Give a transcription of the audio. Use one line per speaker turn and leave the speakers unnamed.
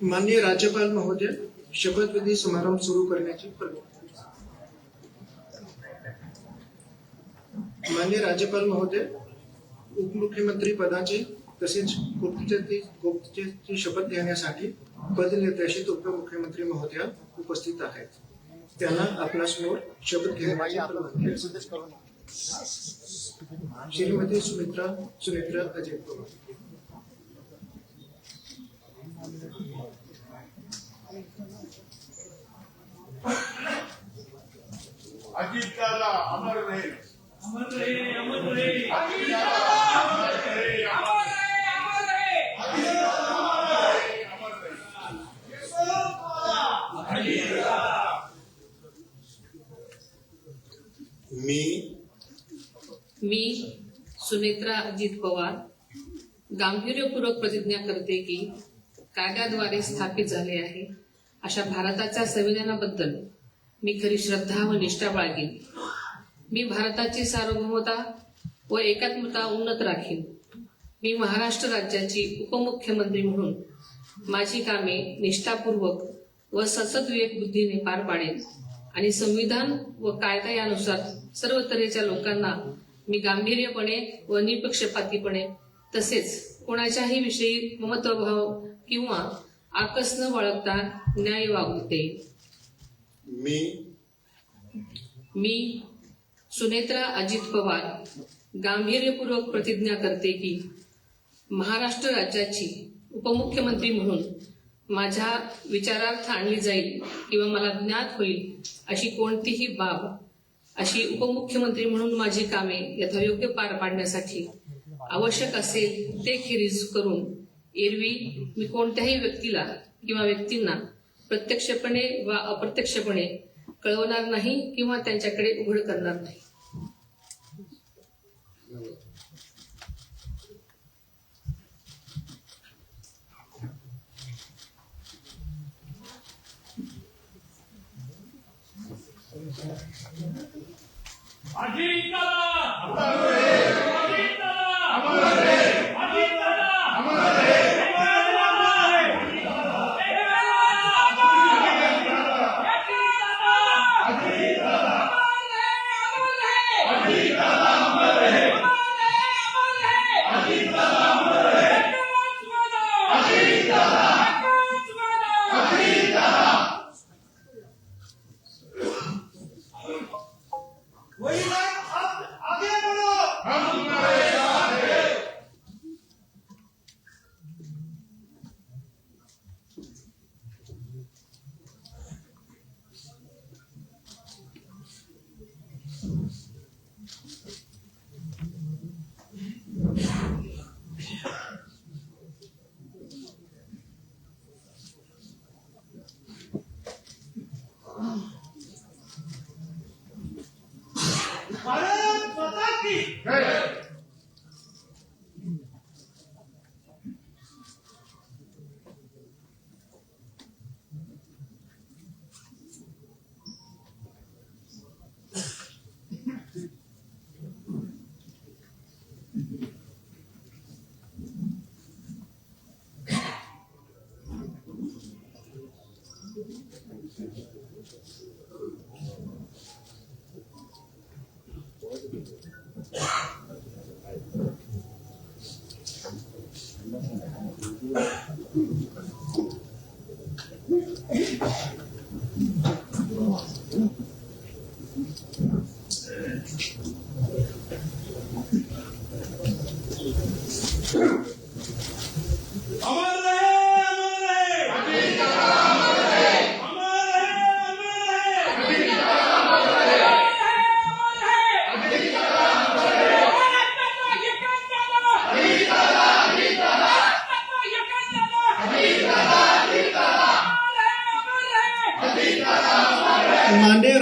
माननीय राज्यपाल महोदय, शपथविधी समारंभ सुरू करण्याची परवानगी. माननीय राज्यपाल महोदय, उपमुख्यमंत्री पदाची तसेच गुप्ततेची शपथ घेण्यासाठी पदनिर्देशित उपमुख्यमंत्री महोदया उपस्थित आहेत. त्यांना आपणासमोर शपथ घेण्याची परवानगी आहे. श्रीमती सुनेत्रा अजित पवार.
अजीत दादा अमर रहे,
अमर रहे, अमर रहे।
अजीत दादा अमर रहे,
अमर रहे, अमर रहे।
अजीत दादा अमर रहे, अमर रहे। अजीत दादा।
मी सुनेत्रा अजित पवार गांभीर्यपूर्वक प्रतिज्ञा करते की कायद्याद्वारे स्थापित झाले आहे अशा भारताच्या संविधानाबद्दल मी खरी श्रद्धा व निष्ठा बाळगीन. मी भारताची सार्वभौमता व एकात्मता उन्नत राखीन. मी महाराष्ट्र राज्याची उपमुख्यमंत्री म्हणून माझी कामे निष्ठापूर्वक व सतत विवेक बुद्धीने पार पाडेन आणि संविधान व कायदा यानुसार सर्व तऱ्हेच्या लोकांना मी गांभीर्यपणे व निपक्षपातीपणे तसेच कोणाच्याही विषयी ममत्वभाव किंवा आकस न बाळगता न्याय वागवते. मी सुनेत्रा अजित पवार गांभीर्यपूर्वक प्रतिज्ञा करते की महाराष्ट्र राज्याची उपमुख्यमंत्री म्हणून माझ्या विचारार्थ आणली जाईल किंवा मला ज्ञात होईल अशी कोणतीही बाब अशी उपमुख्यमंत्री म्हणून माझी कामे यथायोग्य पार पाडण्यासाठी आवश्यक असेल ते खेरीज करून एरवी मी कोणत्याही व्यक्तीला किंवा व्यक्तींना प्रत्यक्षपणे वा अप्रत्यक्षपणे कळवणार नाही किंवा त्यांच्याकडे उघड करणार नाही.
अजीत दादा
अमर रहे,
अजीत दादा
अमर रहे,
अजीत दादा
अमर रहे। अजीत दादा अजीत दादा अमर रहे, अजीत दादा अमर रहे, अजीत दादा अजीत दादा। वही अब आगे बढ़ो, हम तुम्हारे साथ हैं। भारत माता की जय। अमर रहे, अमर रहे। अजीत दादा अमर रहे, अमर रहे, अजीत दादा अमर रहे, अजीत दादा अमर रहे, अजीत दादा अजीत दादा अजीत दादा अजीत दादा अजीत दादा अमर रहे।
माननीय